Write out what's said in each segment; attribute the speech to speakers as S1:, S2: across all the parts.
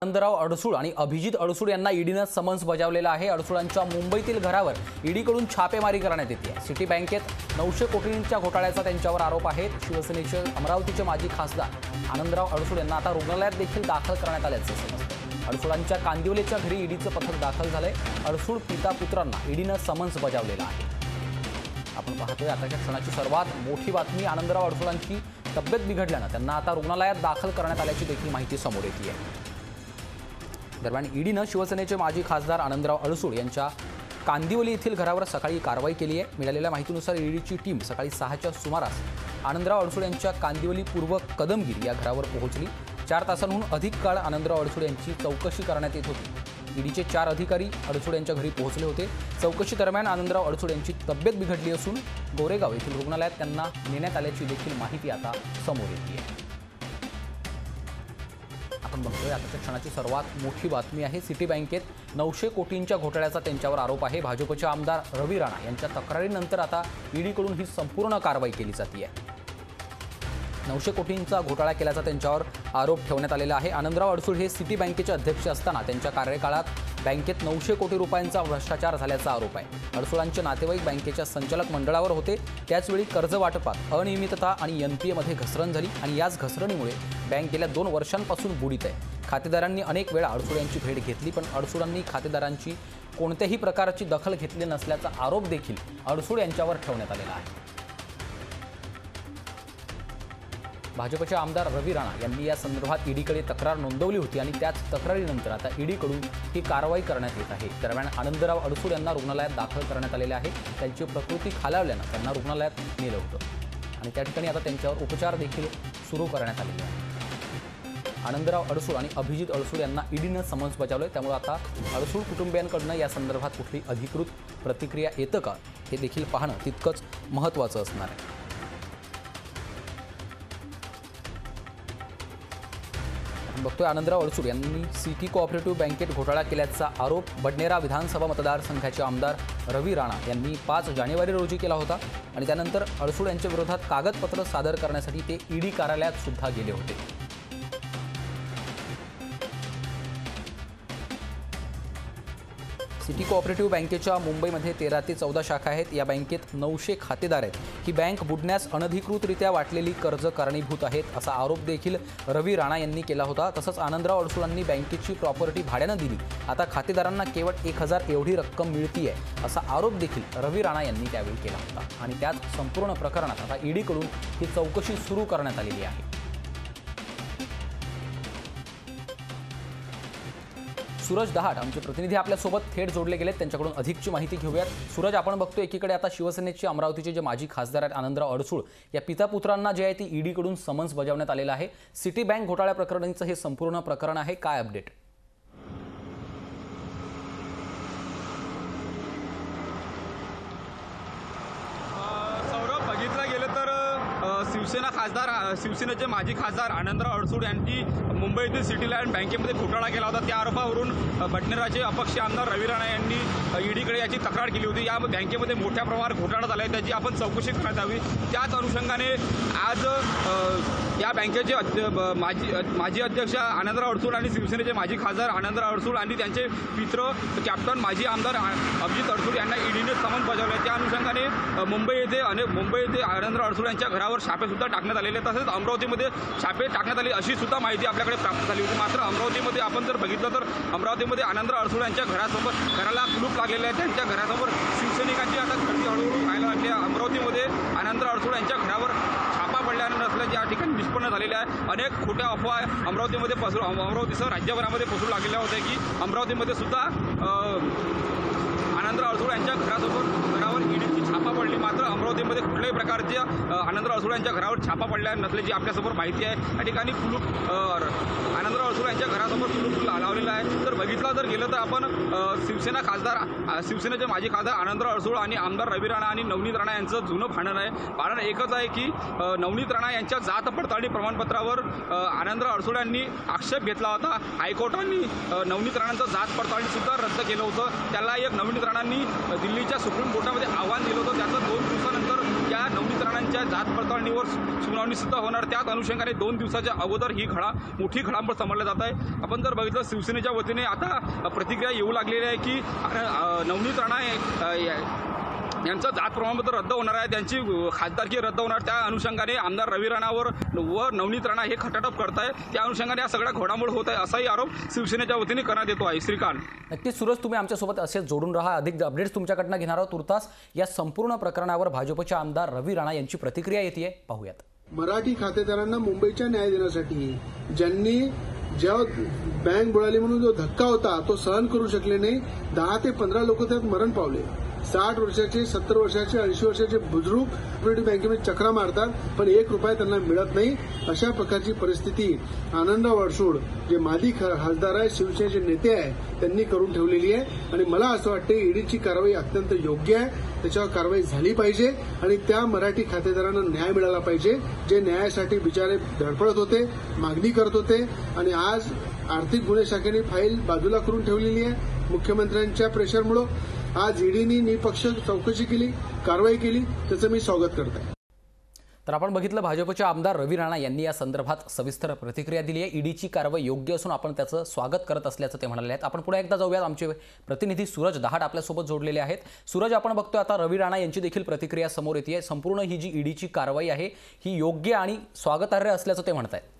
S1: आनंदराव अडसूळ आणि अभिजित अडसूळ यांना ईडीनं समन्स बजावलेला आहे। अडसूळांच्या मुंबईतील घरावर ईडीकडून छापेमारी करण्यात येते आहे। सिटी बँकेत 900 कोटींच्या घोटाळ्याचा त्यांच्यावर आरोप आहे। शिवसेनेचे अमरावतीचे माजी खासदार आनंदराव अडसूळ यांना आता रुग्णालयात देखील दाखल करण्यात आल्याचे समजते। अडसूळांच्या कांदिवलीच्या घरी ईडीचं पथक दाखल झालंय। अडसूळ पिता पुत्रांना ईडीनं समन्स बजावलेला आहे। आपण पाहतोय आताच्या क्षणाची सर्वात मोठी बातमी, आनंदराव अडसूळांची तब्येत बिघडल्यानं त्यांना आता रुग्णालयात दाखल करण्यात आल्याची देखील माहिती समोर येते आहे। दरम्यान ईडीनं शिवसेनेचे माजी खासदार आनंदराव अडसूळ यांच्या कांदिवली येथील घरावर सकाळी कारवाई केली आहे। मिळालेल्या माहितीनुसार ईडीची टीम सकाळी 6च्या सुमारास आनंदराव अडसूळ यांच्या कांदिवली पूर्व कदमगिरी या घरावर पोहोचली। 4 तासांहून अधिक काळ आनंदराव अडसूळ यांची चौकशी करण्यात येत होती। ईडीचे 4 अधिकारी अडसूळ यांच्या घरी पोहोचले होते। चौकशी दरम्यान आनंदराव अडसूळ यांची तब्येत बिघडली असून गोरेगाव येथील रुग्णालयात त्यांना नेण्यात आल्याची देखील माहिती आता समोर येते आहे। आपण बघतोय आताच्या क्षणाची सर्वात मोठी बातमी आहे। सिटी बँकेत 900 कोटींच्या घोटाळ्याचा त्यांच्यावर आरोप आहे। भाजपचे आमदार रवी राणा यांच्या तक्रारीनंतर आता ईडीकडून ही संपूर्ण कारवाई केली जाते आहे। 900 कोटींचा घोटाळा केल्याचा त्यांच्यावर आरोप ठेवण्यात आलेला आहे। आनंदराव अडसूळ हे सिटी बँकेचे अध्यक्ष असताना त्यांच्या कार्यकाळात बँकेत 900 कोटी रुपयांचा भ्रष्टाचार झाल्याचा आरोप आहे। अडसूळांचे नातेवाईक बँकेच्या संचालक मंडळावर होते। त्याचवेळी कर्ज वाटपात अनियमितता आणि एनपीएमध्ये घसरण झाली आणि याच घसरणीमुळे बँक गेल्या 2 वर्षांपासून बुडीत आहे। खातेदारांनी अनेक वेळा अडसूळ यांची भेट घेतली, पण अडसूळांनी खातेदारांची कोणत्याही प्रकारची दखल घेतली नसल्याचा आरोप देखील अडसूळ यांच्यावर ठेवण्यात आलेला आहे। भाजपचे आमदार रवी राणा यांनी या संदर्भात ईडीकडे तक्रार नोंदवली होती आणि त्याच तक्रारीनंतर आता ईडीकडून ही कारवाई करण्यात येत आहे। दरम्यान आनंदराव अडसूळ यांना रुग्णालयात दाखल करण्यात आलेले आहे। त्यांची प्रकृती खालावल्यानं त्यांना रुग्णालयात नेलं होतं आणि त्या ठिकाणी आता त्यांच्यावर उपचार देखील सुरू करण्यात आलेले आहेत। आनंदराव अडसूळ आणि अभिजित अडसूळ यांना ईडीनं समन्स बजावलंय, त्यामुळे आता अडसूळ कुटुंबियांकडून या संदर्भात कुठली अधिकृत प्रतिक्रिया येतं का हे देखील पाहणं तितकंच महत्त्वाचं असणार आहे। बघतोय आनंदराव अडसूळ यांनी सिटी कोऑपरेटिव्ह बँकेत घोटाळा केल्याचा आरोप बडनेरा विधानसभा मतदारसंघाचे आमदार रवी राणा यांनी 5 जानेवारी रोजी केला होता आणि त्यानंतर अडसूळ यांच्या विरोधात कागदपत्र सादर करण्यासाठी ते ईडी कार्यालयात सुद्धा गेले होते। सिटी कोऑपरेटिव्ह बँकेच्या मुंबईमध्ये 13 ते 14 शाखा आहेत। या बँकेत 900 खातेदार आहेत। ही बँक बुडण्यास अनधिकृतरित्या वाटलेली कर्ज कारणीभूत आहेत असा आरोप देखील रवी राणा यांनी केला होता। तसंच आनंदराव अडसूळांनी बँकेची प्रॉपर्टी भाड्यानं दिली, आता खातेदारांना केवळ 1000 एवढी रक्कम मिळतीये असा आरोप देखील रवी राणा यांनी त्यावेळी केला होता आणि त्याच संपूर्ण प्रकरणात आता ईडीकडून ही चौकशी सुरू करण्यात आलेली आहे। सूरज दहाट आमचे प्रतिनिधी आपल्यासोबत थेट जोडले गेलेत, त्यांच्याकडून अधिकची माहिती घेऊयात। सूरज, आपण बघतो एकीकडे आता शिवसेनेचे अमरावतीचे जे माजी खासदार आहेत आनंदराव अडसूळ या पिता पुत्रांना जे आहे ती ईडीकडून समन्स बजावण्यात आलेलं आहे। सिटी बँक घोटाळ्या प्रकरणाचं हे संपूर्ण प्रकरण आहे, काय अपडेट?
S2: बघितलं गेलं तर शिवसेनेचे माजी खासदार आनंदराव अडसूळ यांनी मुंबईतील सिटी लँड बँकेमध्ये घोटाळा केला होता। त्या आरोपावरून बडनेराचे अपक्ष आमदार रवी राणा यांनी ईडीकडे याची तक्रार केली होती। या बँकेमध्ये मोठ्या प्रमाणात घोटाळा झाला आहे, त्याची आपण चौकशी करण्यात यावी। त्याच अनुषंगाने आज या बँकेचे माजी अध्यक्ष आनंदराव अडसूळ आणि शिवसेनेचे माजी खासदार आनंदराव अडसूळ आणि त्यांचे मित्र कॅप्टन माजी आमदार अभिजित अडसूळ यांना ईडीने समन्स बजावले। त्या अनुषंगाने मुंबई येथे आनंदराव अडसूळ यांच्या घरावर छापे सुद्धा टाकण्यात आलेले, तसेच अमरावतीमध्ये छापे टाकण्यात आले अशी सुद्धा माहिती आपल्याकडे प्राप्त झाली होती। मात्र अमरावतीमध्ये आपण जर बघितलं तर अमरावतीमध्ये आनंदराव अडसूळ यांच्या घराला कुलूप लागलेले आहे। त्यांच्या घरासमोर शिवसैनिकांची आता गर्दी हळूहळू व्हायला लागली आहे। अमरावतीमध्ये आनंदराव अडसूळ यांच्या घरावर छापा पडल्या नसल्याचे या ठिकाणी निष्पन्न झालेले आहे। अनेक खोट्या अफवा अमरावतीसह राज्यभरामध्ये पसरू लागलेल्या होत्या की अमरावतीमध्ये सुद्धा आनंदराव अडसूळ यांच्या घरावर ईडीची छापा पडली। मात्र अमरावतीमध्ये कुठल्याही प्रकारच्या आनंदराव अडसूळ यांच्या घरावर छापा पडल्या नसल्याची आपल्यासमोर माहिती आहे। या ठिकाणी आनंदराव अडसूळ यांच्या घरासमोर कुलूप लावलेला आहे। तर बघितलं जर गेलं तर आपण शिवसेनेचे माजी खासदार आनंदराव अडसूळ आणि आमदार रवी राणा आणि नवनीत राणा यांचं जुनं भांडण आहे। भांडण एकच आहे की नवनीत राणा यांच्या जात पडताळणी प्रमाणपत्रावर आनंदराव अडसूळ यांनी आक्षेप घेतला होता। हायकोर्टाने नवनीत राणांचं जात पडताळणी सुद्धा रद्द केलं होतं। त्याला एक नवनीत राणांनी दिल्लीच्या सुप्रीम कोर्टामध्ये आव्हान दिलं होतं। त्याचं 2 दिवसानंतर ज्या नवनीत राणांच्या जात पडताळणीवर सुनावणी सुद्धा होणार, त्याच अनुषंगाने 2 दिवसाच्या अगोदर ही मोठी घडामोड समजली जात आहे. आपण जर बघितलं शिवसेनेच्या वतीने आता प्रतिक्रिया येऊ लागलेली आहे की नवनीत राणा यांचं जात प्रमाणपत्र रद्द होणार आहे, त्यांची खासदारकी रद्द होणार. त्या अनुषंगाने आमदार रवी राणावर व नवनीत राणा हे खटाटप करत आहे. त्या अनुषंगाने या सगळ्या घोडामोड होत आहे असाही आरोप शिवसेनेच्या वतीने करण्यात येतो आहे. श्रीकांत.
S1: नक्कीच सूरज, तुम्ही आमच्यासोबत असेच जोडून राहा. अधिक अपडेट्स तुमच्याकडनं घेणार आहोत. तुर्तास या संपूर्ण प्रकरणावर भाजपचे आमदार रवी राणा यांची प्रतिक्रिया येते, पाहूयात.
S3: मराठी खातेदारांना मुंबईच्या न्याय देण्यासाठी ज्यांनी जेव्हा बँक बुडाली म्हणून जो धक्का होता तो सहन करू शकले नाही, 10 ते 15 लोक त्यात मरण पावले. 60 वर्षाचे, 70 वर्षाचे, 80 वर्षाचे बुजुर्ग कम्युनिटी बँकेमध्ये चक्रा मारतात, पण 1 रुपया त्यांना मिळत नाही. अशा प्रकारची परिस्थिती आनंदराव अडसूळ जे माजी खासदार आहे, शिवसेनेचे नेते आहे, त्यांनी करून ठेवलेली आहे. आणि मला असं वाटतं ईडीची कारवाई अत्यंत योग्य आहे, त्याच्यावर कारवाई झाली पाहिजे आणि त्या मराठी खातेदारांना न्याय मिळाला पाहिजे जे न्यायासाठी बिचारे धडपडत होते, मागणी करत होते. आणि आज आर्थिक गुन्हे शाखेने फाईल बाजूला करून ठेवलेली आहे. मुख्यमंत्र्यांच्या प्रेशरमुळे आज ईडीनी निपक्ष चौकशी केली, कारवाई केली, त्याचं मी स्वागत करत आहे.
S1: तर आपण बघितलं भाजपचे आमदार रवी राणा यांनी या संदर्भात सविस्तर प्रतिक्रिया दिली आहे. ईडीची कारवाई योग्य असून आपण त्याचं स्वागत करत असल्याचं ते म्हणाले आहेत. आपण पुढे एकदा जाऊयात. आमचे प्रतिनिधी सूरज दहाड आपल्यासोबत जोडलेले आहेत. सूरज, आपण बघतोय आता रवी राणा यांची देखील प्रतिक्रिया समोर येते. संपूर्ण ही जी ईडीची कारवाई आहे ही योग्य आणि स्वागतार्ह असल्याचं ते म्हणत आहेत.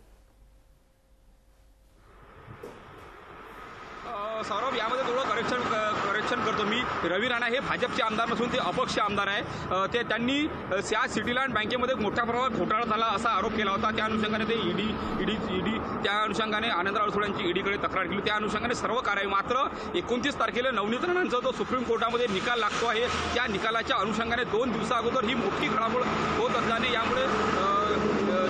S2: सौरभ, यामध्ये थोडं करेक्शन करतो मी. रवी राणा हे भाजपचे आमदार नसून ते अपक्ष आमदार आहे. त्यांनी त्या सिटीलँड बँकेमध्ये मोठ्या प्रमाणात घोटाळा झाला असा आरोप केला होता. त्या अनुषंगाने ते ईडी त्या अनुषंगाने आनंदराव अडसूळ यांची ईडीकडे तक्रार केली. त्या अनुषंगाने सर्व कारवाई. मात्र 29 तारखेला नवनीत राणांचा जो सुप्रीम कोर्टामध्ये निकाल लागतो आहे, त्या निकालाच्या अनुषंगाने 2 दिवसा अगोदर ही मोठी घडामोड होत असल्याने यामुळे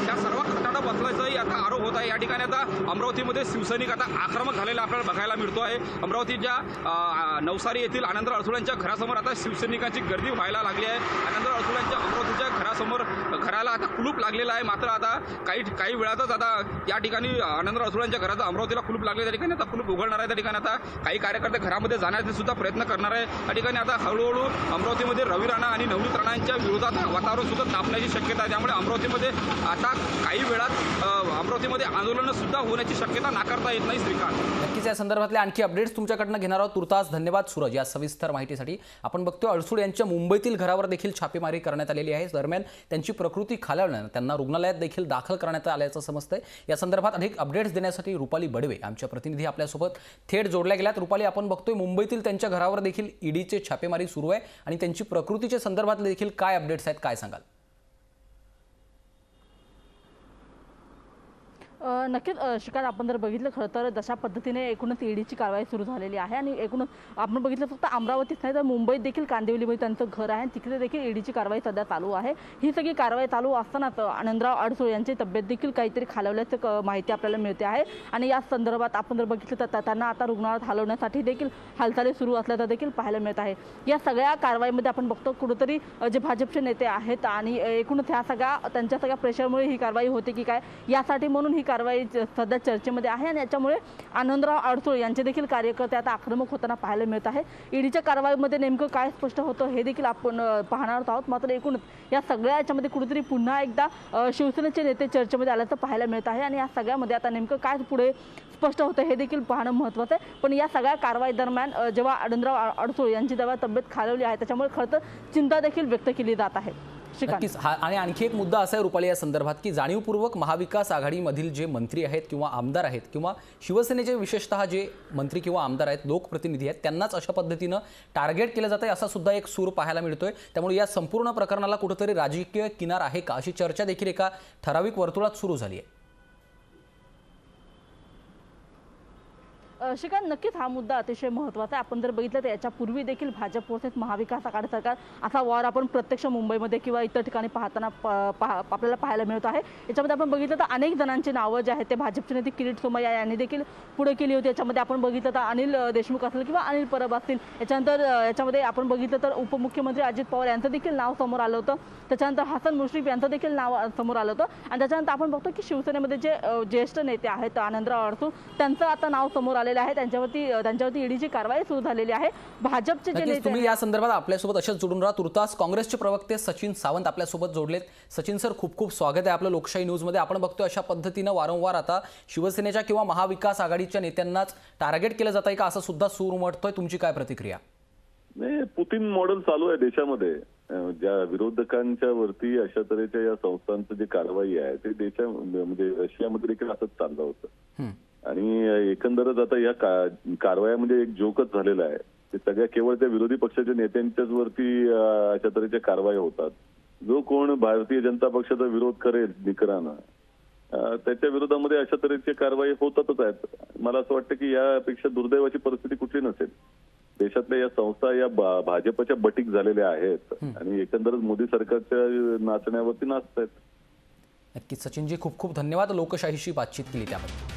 S2: त्या सर्व खटाटप असल्याचाही आता आरोप होत आहे. या ठिकाणी आता अमरावतीमध्ये शिवसैनिक आता आक्रमक झालेला आपल्याला बघायला मिळतो आहे. अमरावतीच्या नवसारी येथील आनंदराव अडसूळ यांच्या घरासमोर आता शिवसैनिकांची गर्दी व्हायला लागली आहे. आनंदराव अडसूळ यांच्या अमरावतीच्या घराला आता कुलूप लागलेलं आहे. मात्र आता काही वेळातच आता या ठिकाणी आनंदराव अडसूळ यांच्या घराचा अमरावतीला कुलूप लागले. त्या ठिकाणी आता कुलूप उघडणार आहे. त्या ठिकाणी आता काही कार्यकर्ते घरामध्ये जाण्याचे सुद्धा प्रयत्न करणार आहे. त्या ठिकाणी आता हळूहळू अमरावतीमध्ये रवी राणा आणि नवनीत राणा यांच्या विरोधात वातावरण सुद्धा तापण्याची शक्यता आहे. त्यामुळे अमरावतीमध्ये आता काही वेळात अमरावतीमध्ये आंदोलनं सुद्धा होण्याची शक्यता नाकारता येत नाही. श्रीकांत.
S1: नक्कीच या संदर्भातले आणखी अपडेट्स तुमच्याकडनं घेणार आहोत. तुर्तास धन्यवाद सूरज या सविस्तर माहितीसाठी. आपण बघतोय अडसूळ यांच्या मुंबईतील घरावर देखील छापेमारी करण्यात आलेली आहे. दरम्यान त्यांची प्रकृती खालावल्यानं त्यांना रुग्णालयात देखील दाखल करण्यात आल्याचं समजतंय. या संदर्भात अधिक अपडेट्स देण्यासाठी रुपाली बडवे आमच्या प्रतिनिधी आपल्यासोबत थेट जोडल्या गेल्यात. रुपाली, आपण बघतोय मुंबईतील त्यांच्या घरावर देखील ईडीचे छापेमारी सुरू आहे आणि त्यांची प्रकृतीच्या संदर्भातले देखील काय अपडेट्स आहेत, काय सांगाल?
S4: नक्कीच शिकार, आपण जर बघितलं खरं तर जशा पद्धतीने एकूणच ईडीची कारवाई सुरू झालेली आहे आणि एकूणच आपण बघितलं फक्त अमरावतीच नाही तर मुंबईत देखील कांदिवलीमध्ये त्यांचं घर आहे, तिकडे देखील ईडीची कारवाई सध्या चालू आहे. ही सगळी कारवाई चालू असतानाच आनंदराव अडसूळ यांची तब्येत देखील काहीतरी खालावल्याचं माहिती आपल्याला मिळते आहे. आणि या संदर्भात आपण जर बघितलं तर त्यांना आता रुग्णालयात हलवण्यासाठी देखील हालचाली सुरू असल्याचं देखील पाहायला मिळत आहे. या सगळ्या कारवाईमध्ये आपण बघतो कुठेतरी जे भाजपचे नेते आहेत आणि एकूणच ह्या त्यांच्या सगळ्या प्रेशरमुळे ही कारवाई होते की काय, यासाठी म्हणून ही कारवाई सध्या चर्चेमध्ये आहे. आणि याच्यामुळे आनंदराव अडसूळ यांचे देखील कार्यकर्ते आता आक्रमक होताना पाहायला मिळत आहे. ईडीच्या कारवाईमध्ये नेमकं काय स्पष्ट होतं हे देखील आपण पाहणार आहोत. मात्र एकूणच या सगळ्या याच्यामध्ये कुठेतरी पुन्हा एकदा शिवसेनेचे नेते चर्चेमध्ये आल्याचं पाहायला मिळत आहे. आणि या सगळ्यामध्ये आता नेमकं काय पुढे स्पष्ट होतं हे देखील पाहणं महत्त्वाचं आहे. पण या सगळ्या कारवाई दरम्यान जेव्हा आनंदराव अडसूळ यांची जेव्हा तब्येत खालावली आहे त्याच्यामुळे खरं तर चिंता देखील व्यक्त केली जात आहे.
S1: नक्कीच. आणि आणखी एक मुद्दा असा आहे रुपाली या संदर्भात की जाणीवपूर्वक महाविकास आघाडीमधील जे मंत्री आहेत किंवा आमदार आहेत किंवा शिवसेनेचे विशेषतः जे मंत्री किंवा आमदार आहेत, लोकप्रतिनिधी आहेत, त्यांनाच अशा पद्धतीनं टार्गेट केलं जातं असा सुद्धा एक सूर पाहायला मिळतोय. त्यामुळे या संपूर्ण प्रकरणाला कुठेतरी राजकीय किनार आहे का अशी चर्चा देखील एका ठराविक वर्तुळात सुरू झाली आहे.
S4: शिकांत, नक्कीच हा मुद्दा अतिशय महत्त्वाचा आहे. आपण जर बघितलं तर याच्यापूर्वी देखील भाजप वर्सेस महाविकास आघाडी सरकार असा वॉर आपण प्रत्यक्ष मुंबईमध्ये किंवा इतर ठिकाणी पाहताना आपल्याला पाहायला मिळत आहे. याच्यामध्ये आपण बघितलं तर अनेक जणांची नावं जे आहेत ते भाजपचे नेते किरीट सोमय्या यांनी देखील पुढे केली होती. याच्यामध्ये आपण बघितलं तर अनिल देशमुख असेल किंवा अनिल परब असतील. याच्यानंतर याच्यामध्ये आपण बघितलं तर उपमुख्यमंत्री अजित पवार यांचं देखील नाव समोर आलं होतं. त्याच्यानंतर हसन मुश्रीफ यांचं देखील नाव समोर आलं होतं. आणि त्याच्यानंतर आपण बघतो की शिवसेनेमध्ये जे ज्येष्ठ नेते आहेत आनंदराव अडसूळ त्यांचं आता नाव समोर आलं आलेले आहे त्यांच्यावरती ईडीची कारवाई सुरू झालेली आहे. भाजपचे जे
S1: नक्कीच
S4: नेते
S1: तुम्ही या संदर्भात आपल्यासोबत असेच जोडून राहा. तुर्तास काँग्रेसचे प्रवक्ते सचिन सावंत आपल्यासोबत जोडलेत. सचिन सर, खूप खूप स्वागत आहे आपलं लोकशाही न्यूजमध्ये. आपण बघतोय अशा पद्धतीनं वारंवार आता शिवसेनेच्या किंवा महाविकास आघाडीच्या नेत्यांनाच टार्गेट केलं जात आहे का, असं सुद्धा सूर उमटतोय. तुमची काय प्रतिक्रिया?
S5: नाही, पुतिन मॉडेल चालू आहे देशामध्ये. ज्या विरोधकांच्या वरती अशा तऱ्हेच्या या संस्थांचं जे कारवाई आहे ते म्हणजे रशियामध्ये देखील असंच चाललं होतं. आणि एकंदरच आता या कारवाया म्हणजे एक जोकच झालेला आहे. ते सगळ्या केवळ त्या विरोधी पक्षाच्या नेत्यांच्याच वरती अशा तऱ्हेच्या कारवाया होतात. जो कोण भारतीय जनता पक्षाचा विरोध करेल निकरानं त्याच्या विरोधामध्ये अशा तऱ्हेची कारवाई होतातच आहेत. मला असं वाटतं की यापेक्षा दुर्दैवाची परिस्थिती कुठली नसेल. देशातल्या या संस्था या भाजपच्या बटीक झालेल्या आहेत आणि एकंदरच मोदी सरकारच्या नाचण्यावरती नाचत आहेत.
S1: नक्कीच सचिनजी, खूप खूप धन्यवाद लोकशाहीशी बातचीत केली त्याबद्दल.